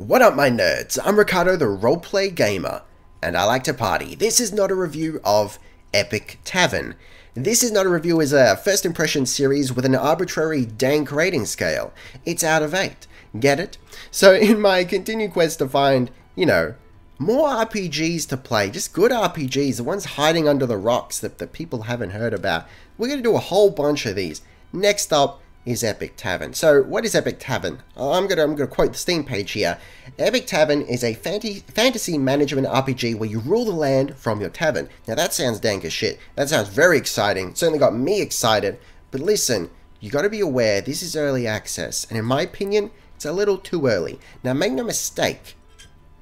What up, my nerds? I'm Ricardo, the roleplay gamer, and I like to party. This is not a review of Epic Tavern. This is not a review as a first impression series with an arbitrary dank rating scale. It's out of 8. Get it? So in my continued quest to find, more RPGs to play, just good RPGs, the ones hiding under the rocks that people haven't heard about, we're going to do a whole bunch of these. Next up is Epic Tavern. So what is Epic Tavern? I'm gonna quote the Steam page here. Epic Tavern is a fantasy management RPG where you rule the land from your tavern. Now that sounds dank as shit. That sounds very exciting. Certainly got me excited. But listen, you got to be aware this is early access, and in my opinion, it's a little too early. Now make no mistake.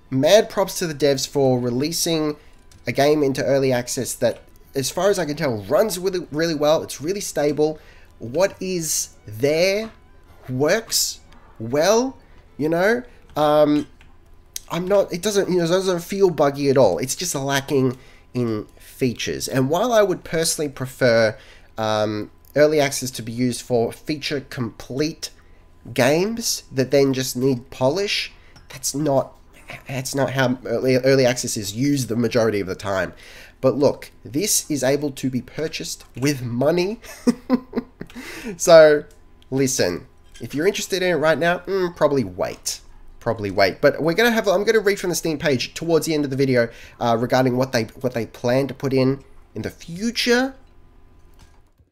Mad props to the devs for releasing a game into early access that, as far as I can tell, runs really well. It's really stable. What is there works well, I'm not, it doesn't feel buggy at all. It's just lacking in features. And while I would personally prefer early access to be used for feature complete games that then just need polish, that's not how early access is used the majority of the time. But look, this is able to be purchased with money. So, listen, if you're interested in it right now, probably wait. But I'm going to read from the Steam page towards the end of the video regarding what they plan to put in the future.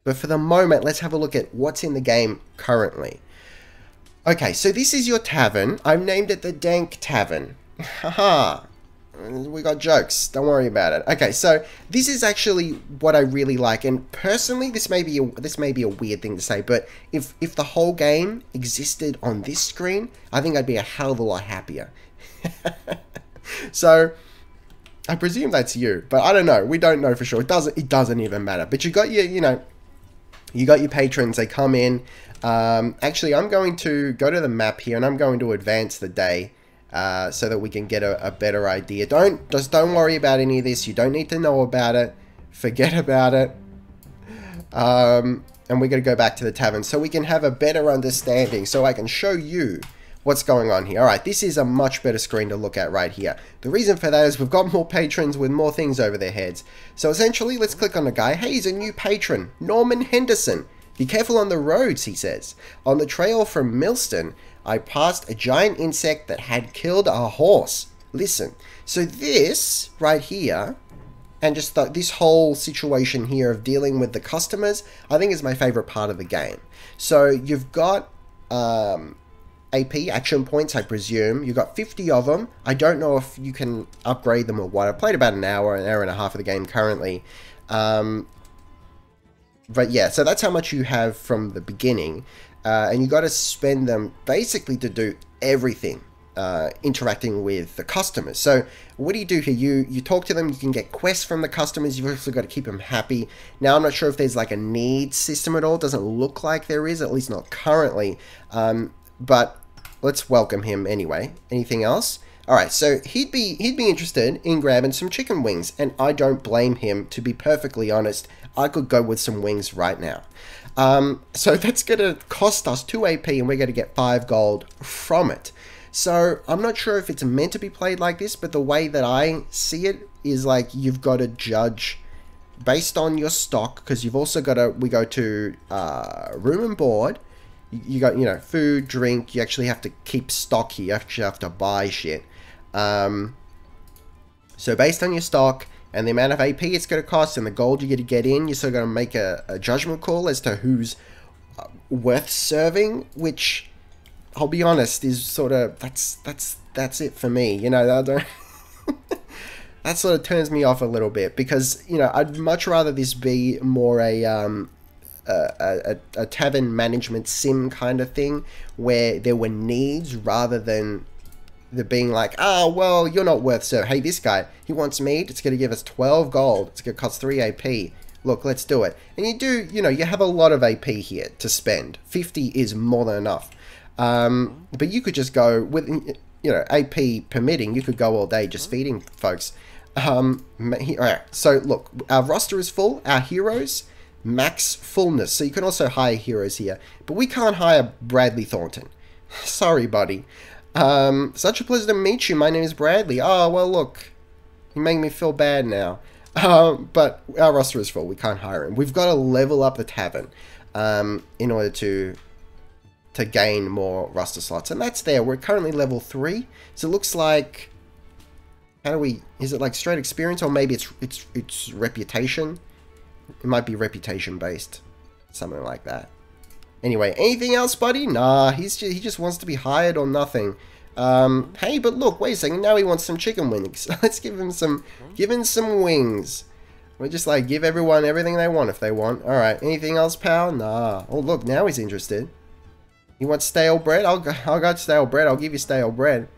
But for the moment, let's have a look at what's in the game currently. Okay, so this is your tavern. I've named it the Dank Tavern. Haha. We got jokes. Don't worry about it. Okay, so this is actually what I really like, and personally, this may be a weird thing to say, but if the whole game existed on this screen, I think I'd be a hell of a lot happier. So I presume that's you, but I don't know. We don't know for sure. It doesn't even matter. But you got your you got your patrons. They come in. Actually, I'm going to go to the map here, and I'm going to advance the day. So that we can get a better idea. Don't worry about any of this. You don't need to know about it. Forget about it. And we're going to go back to the tavern so we can have a better understanding, so I can show you what's going on here. Alright, this is a much better screen to look at right here. The reason for that is we've got more patrons with more things over their heads. So essentially, let's click on the guy. Hey, he's a new patron, Norman Henderson. Be careful on the roads, he says. On the trail from Millston, I passed a giant insect that had killed a horse. Listen, so this right here, and just this whole situation here of dealing with the customers, I think is my favorite part of the game. So you've got AP, action points, I presume. You've got 50 of them. I don't know if you can upgrade them or what. I've played about an hour and a half of the game currently. But yeah, so that's how much you have from the beginning. And you got to spend them basically to do everything interacting with the customers. So what do you do here? You talk to them, you can get quests from the customers, you've also got to keep them happy. Now, I'm not sure if there's like a needs system at all. Doesn't look like there is, at least not currently. But let's welcome him anyway. Anything else? Alright, so he'd be interested in grabbing some chicken wings, and I don't blame him. To be perfectly honest, I could go with some wings right now. So that's going to cost us 2 AP, and we're going to get 5 gold from it. So I'm not sure if it's meant to be played like this, but the way that I see it is like you've got to judge based on your stock, because you've also got to, we go to room and board. You got, food, drink. You actually have to keep stock here. You actually have to buy shit. So based on your stock and the amount of AP it's going to cost and the gold you're going to get in, you're sort of going to make a judgment call as to who's worth serving, which, I'll be honest, is sort of, that's it for me. I don't that sort of turns me off a little bit, because, I'd much rather this be more a tavern management sim kind of thing, where there were needs rather than the being like, oh, well, you're not worth serving. Hey, this guy, he wants meat. It's going to give us 12 gold. It's going to cost 3 AP. Look, let's do it. And you do, you have a lot of AP here to spend. 50 is more than enough. But you could just go with, AP permitting, you could go all day just feeding folks. Alright, so look, our roster is full. Our heroes, max fullness. So you can also hire heroes here. But we can't hire Bradley Thornton. Sorry, buddy. Such a pleasure to meet you. My name is Bradley. Oh, well, look. You make me feel bad now. But our roster is full. We can't hire him. We've got to level up the tavern in order to gain more roster slots. And that's there. We're currently level 3. So it looks like... How do we... Is it like straight experience or maybe it's reputation? It might be reputation based. Something like that. Anyway, anything else, buddy? Nah, he just wants to be hired or nothing. Hey, but look, wait a second. Now he wants some chicken wings. Let's give him some wings. We'll just like give everyone everything they want if they want. All right. Anything else, pal? Nah. Oh, look, now he's interested. You want stale bread? I'll go stale bread. I'll give you stale bread.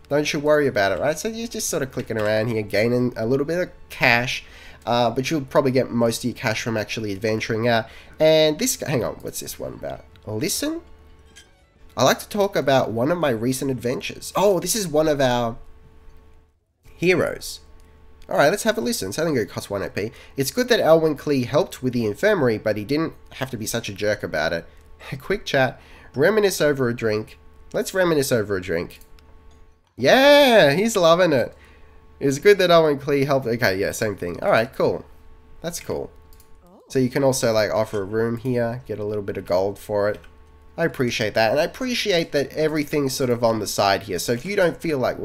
Don't you worry about it, right? So you're just sort of clicking around here, gaining a little bit of cash. But you'll probably get most of your cash from actually adventuring out. And this guy, hang on, what's this one about? Listen? I like to talk about one of my recent adventures. Oh, this is one of our heroes. Alright, let's have a listen. It's only going to cost 1 AP. It's good that Elwyn Clee helped with the infirmary, but he didn't have to be such a jerk about it. A quick chat. Reminisce over a drink. Let's reminisce over a drink. Yeah, he's loving it. It's good that Elwyn Clee helped. Okay, yeah, same thing. Alright, cool. That's cool. So you can also like offer a room here, get a little bit of gold for it. I appreciate that. And I appreciate that everything's sort of on the side here. So if you don't feel like,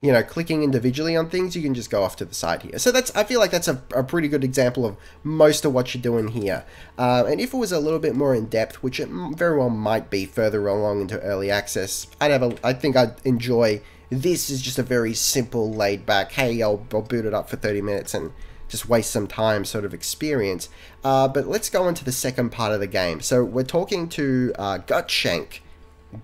you know, clicking individually on things, you can just go off to the side here. So I feel like that's a pretty good example of most of what you're doing here. And if it was a little bit more in depth, which it very well might be further along into early access, I think I'd enjoy. This is just a very simple, laid back, hey, I'll boot it up for 30 minutes and just waste some time sort of experience. But let's go into the second part of the game. So we're talking to Gutshank.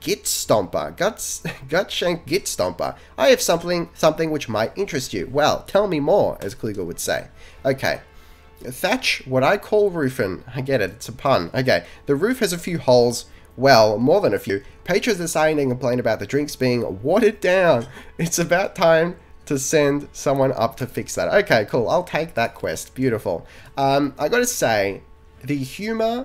Git Stomper. Gutshank Git Stomper. I have something which might interest you. Well, tell me more, as Kluga would say. Okay. Thatch, what I call roofing. I get it, it's a pun. Okay. The roof has a few holes. Well, more than a few. Patrons are starting to complain about the drinks being watered down. It's about time to send someone up to fix that. Okay, cool. I'll take that quest. Beautiful. I gotta say, the humor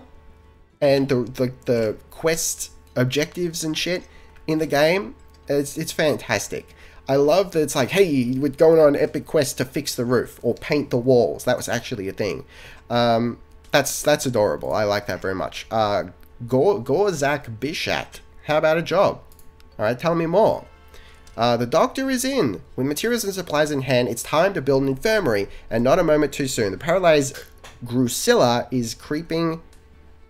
and the quest objectives and shit in the game, it's fantastic. I love that it's like, hey, we're going on an epic quest to fix the roof or paint the walls. That was actually a thing. That's adorable. I like that very much. Gorzak Bishat, how about a job? Alright, tell me more. The doctor is in. With materials and supplies in hand, it's time to build an infirmary, and not a moment too soon. The paralyzed Grusilla is creeping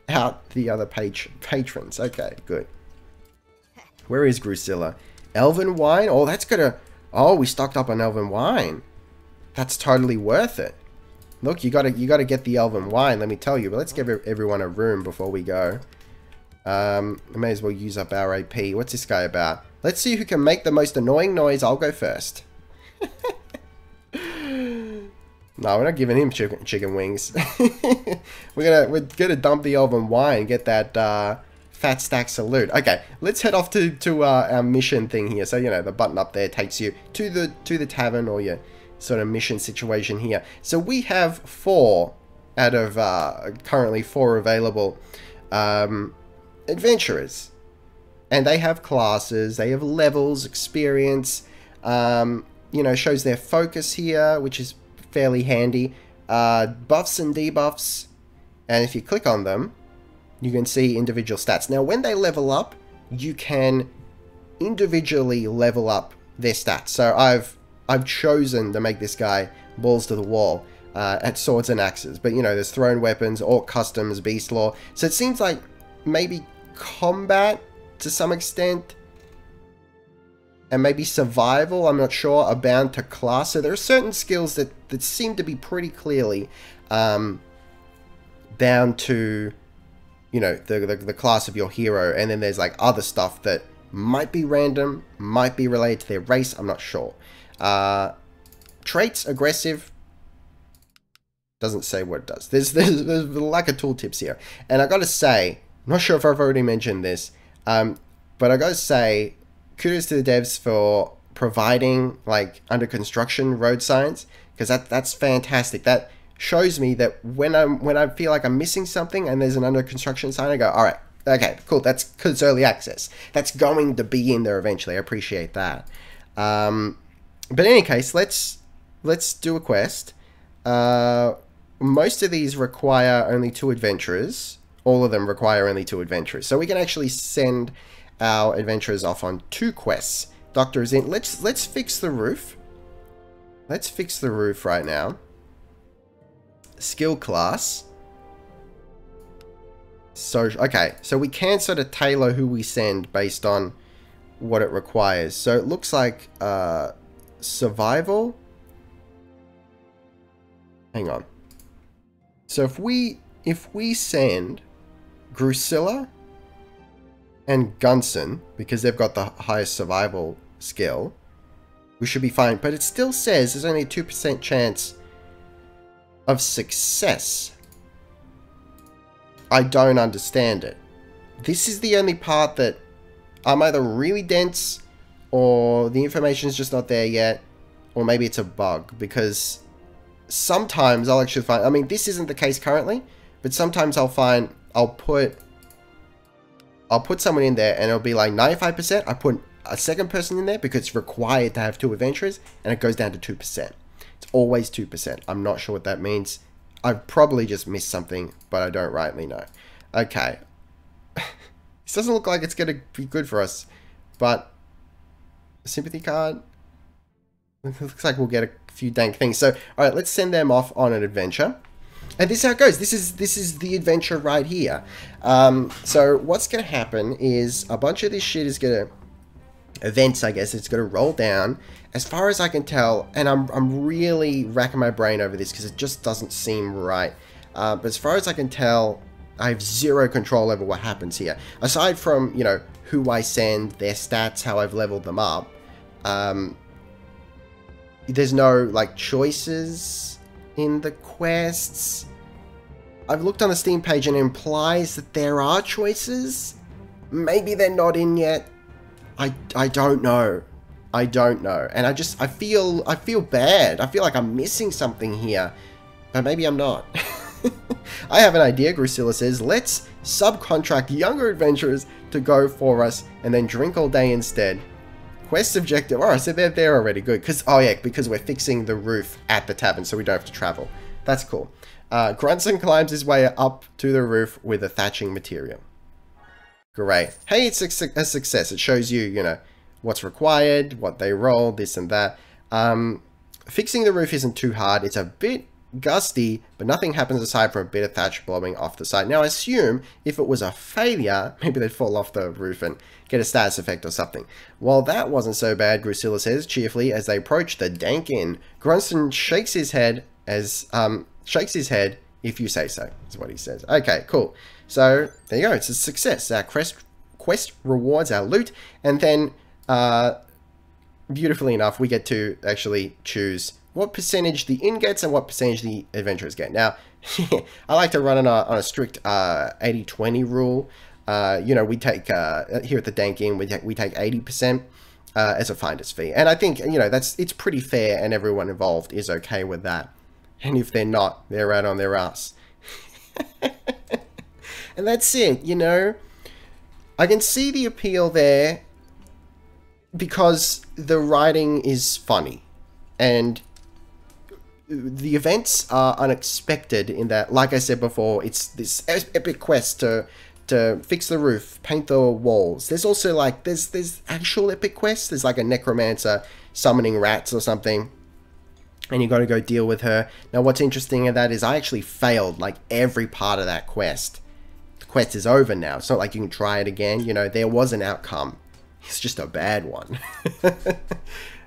out the other patrons. Okay, good. Where is Grusilla? Elven wine? Oh, that's gonna... Oh, we stocked up on elven wine. That's totally worth it. Look, you gotta get the elven wine, let me tell you. But let's give everyone a room before we go. I may as well use up our AP. What's this guy about? Let's see who can make the most annoying noise. I'll go first. No, we're not giving him chicken wings. we're gonna dump the elven wine and get that fat stack salute. Okay, let's head off to our mission thing here. So you know the button up there takes you to the tavern or your sort of mission situation here. So we have 4 out of currently 4 available adventurers, and they have classes, they have levels, experience. You know, shows their focus here, which is fairly handy. Buffs and debuffs, and if you click on them, you can see individual stats. Now, when they level up, you can individually level up their stats. So I've chosen to make this guy balls to the wall at swords and axes, but you know, there's thrown weapons, orc customs, beast law. So it seems like maybe combat to some extent, and maybe survival, I'm not sure, are bound to class. So there are certain skills that seem to be pretty clearly bound to, you know, the class of your hero. And then there's like other stuff that might be random, might be related to their race, I'm not sure. Traits, aggressive, doesn't say what it does. There's a lack of tooltips here. And I gotta say, I'm not sure if I've already mentioned this, but I gotta say, kudos to the devs for providing like under construction road signs, because that's fantastic. That shows me that when I feel like I'm missing something and there's an under construction sign, I go, all right, Okay, cool. That's because it's early access. That's going to be in there eventually. I appreciate that. But in any case, let's do a quest. Most of these require only 2 adventurers. All of them require only 2 adventurers. So we can actually send our adventurers off on 2 quests. Doctor is in. Let's fix the roof. Let's fix the roof right now. Skill class. So, okay, so we can sort of tailor who we send based on what it requires. So it looks like survival. Hang on. So if we send Drusilla and Gunson, because they've got the highest survival skill, we should be fine. But it still says there's only a 2% chance of success. I don't understand it. This is the only part that I'm either really dense or the information is just not there yet, or maybe it's a bug, because sometimes I'll actually find, I mean, this isn't the case currently, but sometimes I'll find, I'll put someone in there and it'll be like 95%. I put a second person in there because it's required to have 2 adventurers and it goes down to 2%. It's always 2%. I'm not sure what that means. I've probably just missed something, but I don't rightly know. Okay. This doesn't look like it's going to be good for us, but a sympathy card. It looks like we'll get a few dank things. So, all right, let's send them off on an adventure. And this is how it goes. This is the adventure right here. So what's going to happen is a bunch of this shit is going to, events, I guess, it's going to roll down. As far as I can tell, and I'm really racking my brain over this because it just doesn't seem right. But as far as I can tell, I have zero control over what happens here. Aside from, you know, who I send, their stats, how I've leveled them up. There's no, like, choices in the quests. I've looked on the Steam page and it implies that there are choices. Maybe they're not in yet. I don't know. I don't know. And I feel bad. I feel like I'm missing something here. But maybe I'm not. I have an idea, Drusilla says. Let's subcontract younger adventurers to go for us and then drink all day instead. Quest objective. Alright, so they're there already. Good. Because we're fixing the roof at the tavern so we don't have to travel. That's cool. Grunson climbs his way up to the roof with a thatching material. Great. Hey, it's a success. It shows you, you know, what's required, what they roll, this and that. Fixing the roof isn't too hard. It's a bit gusty, but nothing happens aside from a bit of thatch blowing off the side. Now, I assume if it was a failure, maybe they'd fall off the roof and get a status effect or something. Well, that wasn't so bad, Drusilla says cheerfully as they approach the dank inn. Grunson shakes his head if you say so, is what he says. Okay, cool. So, there you go. It's a success. Our quest rewards our loot, and then, beautifully enough, we get to actually choose what percentage the inn gets and what percentage the adventurers get. Now, I like to run on a strict 80-20 rule. You know, we take, here at the Dank Inn, we take 80% as a finder's fee. And I think, you know, it's pretty fair and everyone involved is okay with that. And if they're not, they're out on their ass. And that's it, you know. I can see the appeal there because the writing is funny. And the events are unexpected in that, like I said before, it's this epic quest to fix the roof, paint the walls. There's also like, there's actual epic quests. There's like a necromancer summoning rats or something. And you got to go deal with her. Now, what's interesting in that is I actually failed like every part of that quest. The quest is over now. It's not like you can try it again. You know, there was an outcome. It's just a bad one.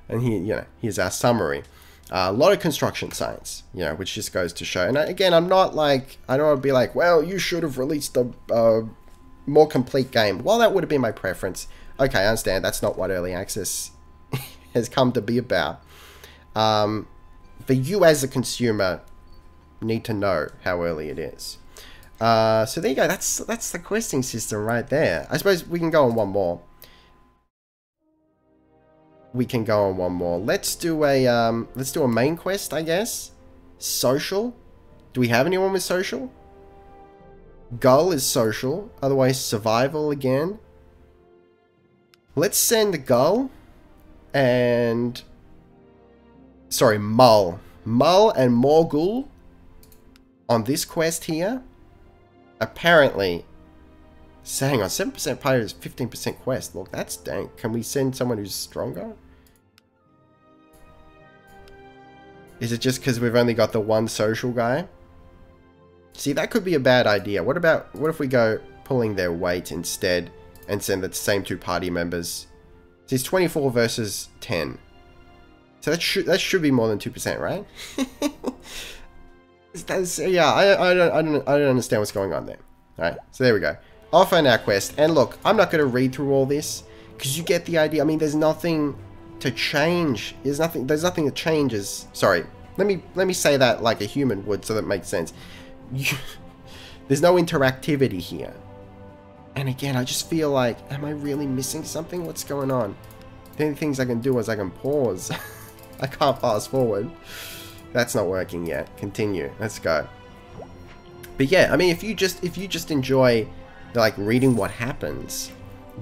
And here, you know, here's our summary. A lot of construction science, you know, which just goes to show. And again, I'm not like, I don't want to be like, well, you should have released a more complete game. While that would have been my preference, okay, I understand that's not what early access has come to be about. But you as a consumer need to know how early it is. So there you go. That's the questing system right there. I suppose we can go on one more. Let's do a main quest, I guess. Social. Do we have anyone with social? Gull is social, otherwise survival again. Let's send Gull and... Sorry, Mull. Mull and Morgul on this quest here. Apparently... So hang on, 7% pirate is 15% quest. Look, that's dank. Can we send someone who's stronger? Is it just because we've only got the one social guy? See, that could be a bad idea. What if we go pulling their weight instead and send the same 2 party members? So it's 24 versus 10. So that should be more than 2%, right? Yeah, I don't understand what's going on there. All right, so there we go. Off on our quest, and look, I'm not going to read through all this because you get the idea. I mean, there's nothing to change. There's nothing that changes. Sorry, let me say that like a human would, so that makes sense. There's no interactivity here. And again, I just feel like, am I really missing something? What's going on? The only things I can do is I can pause. I can't fast forward. That's not working yet. Continue. Let's go. But yeah, I mean, if you just enjoy like reading what happens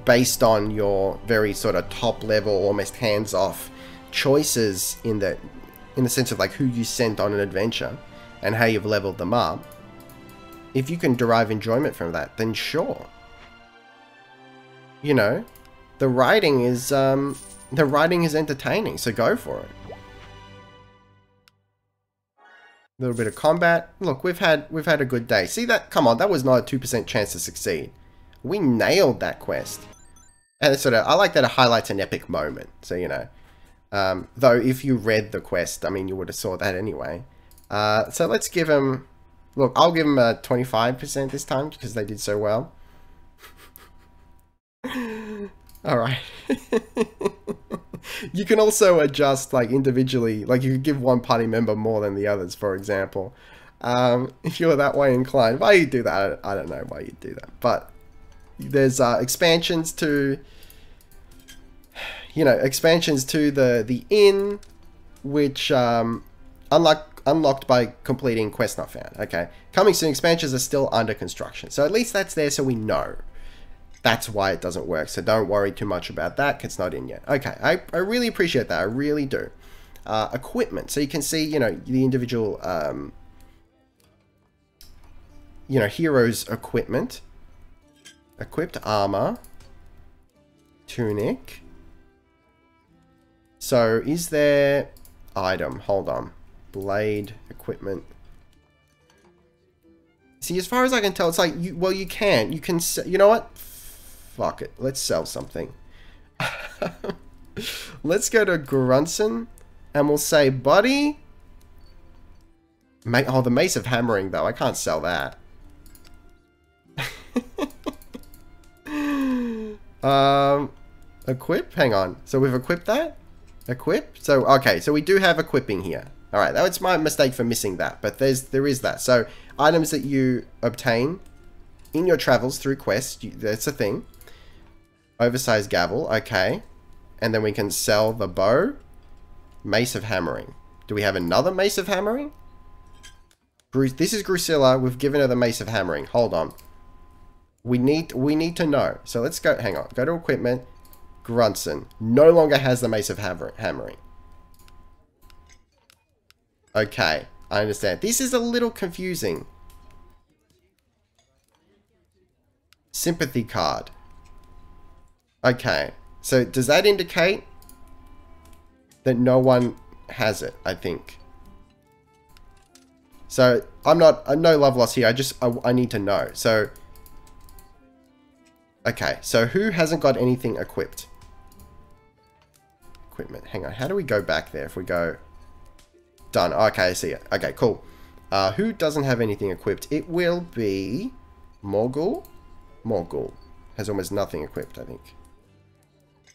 based on your very sort of top level, almost hands-off choices in the sense of like who you sent on an adventure and how you've leveled them up, if you can derive enjoyment from that, then sure. You know, the writing is entertaining, so go for it. A little bit of combat. Look, we've had a good day. See that? Come on, that was not a 2% chance to succeed. We nailed that quest. And it's I like that it highlights an epic moment. So, you know. Though, if you read the quest, I mean, you would have saw that anyway. So let's give him... Look, I'll give him a 25% this time, because they did so well. Alright. You can also adjust, like, individually. Like, you could give one party member more than the others, for example. If you're that way inclined. Why you do that, I don't know why you do that. But there's expansions to... You know, expansions to the inn, which unlocked by completing quest not found. Okay. Coming soon, expansions are still under construction. So at least that's there so we know. That's why it doesn't work. So don't worry too much about that, 'cause it's not in yet. Okay, I really appreciate that. I really do. Equipment. So you can see, you know, the individual, you know, heroes' equipment. Equipped armor. Tunic. So is there... Item. Hold on. Blade. Equipment. See, as far as I can tell, it's like, well, you can. You can... You know what? Fuck it. Let's sell something. Let's go to Grunson and we'll say, buddy. Oh, the Mace of Hammering, though. I can't sell that. Equip? Hang on. So we've equipped that? Equip? So, okay. So we do have equipping here. Alright, that was my mistake for missing that. But there is that. So, items that you obtain in your travels through quests. That's a thing. Oversized gavel, okay. And then we can sell the bow. Mace of Hammering. Do we have another Mace of Hammering? This is Drusilla. We've given her the Mace of Hammering. Hold on. We need to know. So let's go, hang on. Go to equipment. Grunson. No longer has the Mace of Hammering. Okay, I understand. This is a little confusing. Sympathy card. Okay, so does that indicate that no one has it, I think? So, no love lost here, I need to know. So, okay, so who hasn't got anything equipped? Equipment, hang on, how do we go back there if we go... Done, okay, I see it. Okay, cool. Who doesn't have anything equipped? It will be... Morgul? Morgul has almost nothing equipped, I think.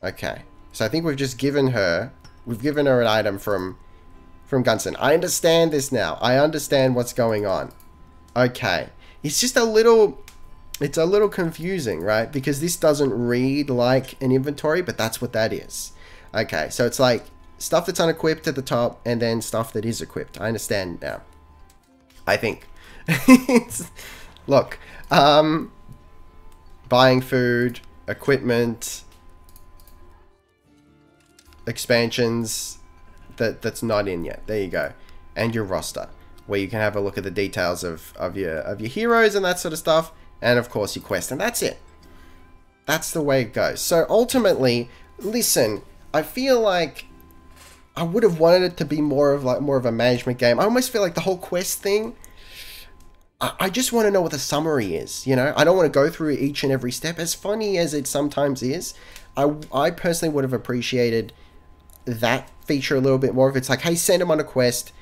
Okay, so I think we've just given her... We've given her an item from Gunson. I understand this now. I understand what's going on. Okay. It's just a little... It's a little confusing, right? Because this doesn't read like an inventory, but that's what that is. Okay, so it's like stuff that's unequipped at the top and then stuff that is equipped. I understand now. I think. Look, Buying food, equipment, expansions that's not in yet. There you go. And your roster, where you can have a look at the details of your heroes and that sort of stuff, and of course your quest, and that's it. That's the way it goes. So ultimately, listen, I feel like I would have wanted it to be more of a management game. I almost feel like the whole quest thing, I just want to know what the summary is, you know? I don't want to go through each and every step. As funny as it sometimes is, I personally would have appreciated that feature a little bit more. If it's like, hey, send them on a quest,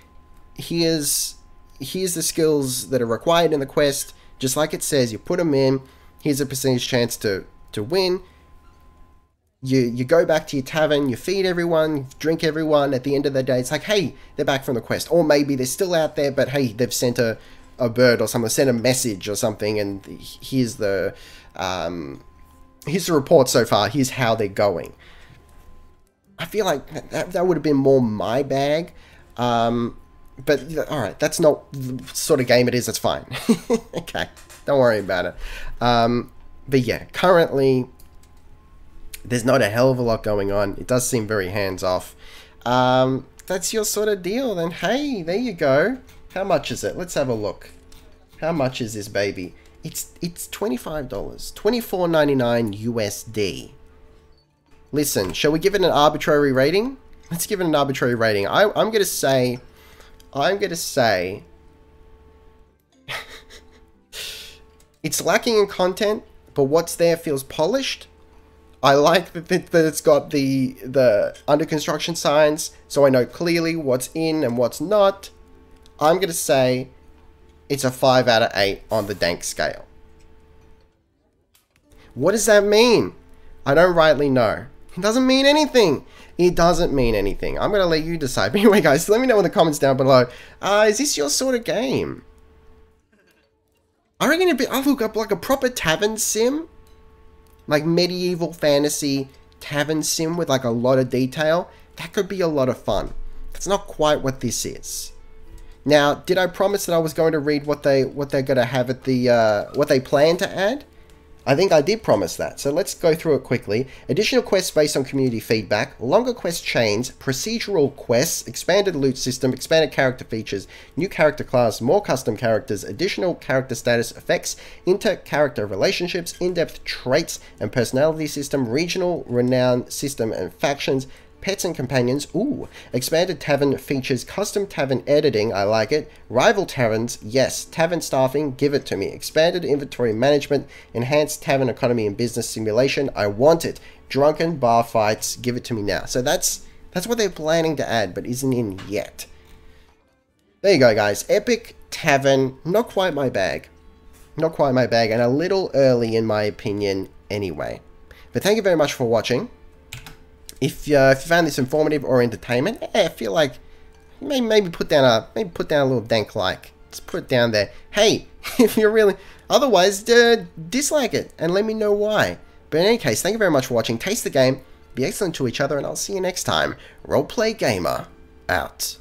here's the skills that are required in the quest, just like it says, you put them in, here's a percentage chance to win. You go back to your tavern, you feed everyone, you drink everyone. At the end of the day, it's like, hey, they're back from the quest. Or maybe they're still out there, but hey, they've sent a bird or something, sent a message or something, and here's the report so far, here's how they're going. I feel like that would have been more my bag. But, alright, that's not the sort of game it is, that's fine. Okay, don't worry about it. But yeah, currently, there's not a hell of a lot going on. It does seem very hands-off. That's your sort of deal, then hey, there you go. How much is it? Let's have a look. How much is this baby? It's $25. $24.99 USD. Listen, shall we give it an arbitrary rating? Let's give it an arbitrary rating. I'm gonna say it's lacking in content, but what's there feels polished. I like that it's got the under construction signs, so I know clearly what's in and what's not. I'm gonna say it's a 5 out of 8 on the dank scale. What does that mean? I don't rightly know. It doesn't mean anything. It doesn't mean anything. I'm going to let you decide. But anyway, guys, let me know in the comments down below. Is this your sort of game? I reckon I'll look up like a proper tavern sim. Like medieval fantasy tavern sim with like a lot of detail. That could be a lot of fun. That's not quite what this is. Now, did I promise that I was going to read what they're going to have at the, what they plan to add? I think I did promise that, so let's go through it quickly. Additional quests based on community feedback, longer quest chains, procedural quests, expanded loot system, expanded character features, new character class, more custom characters, additional character status effects, inter-character relationships, in-depth traits and personality system, regional renown system and factions, pets and companions. Ooh, expanded tavern features, custom tavern editing, I like it. Rival taverns, yes. Tavern staffing, give it to me. Expanded inventory management, enhanced tavern economy and business simulation, I want it. Drunken bar fights, give it to me now. So that's what they're planning to add, but isn't in yet. There you go, guys. Epic Tavern, not quite my bag. Not quite my bag, and a little early in my opinion anyway. But thank you very much for watching. If you found this informative or entertainment, I feel like maybe put down a little dank like. Just put it down there. Hey, if you're really otherwise, dislike it and let me know why. But in any case, thank you very much for watching. Taste the game, be excellent to each other, and I'll see you next time. Roleplay Gamer out.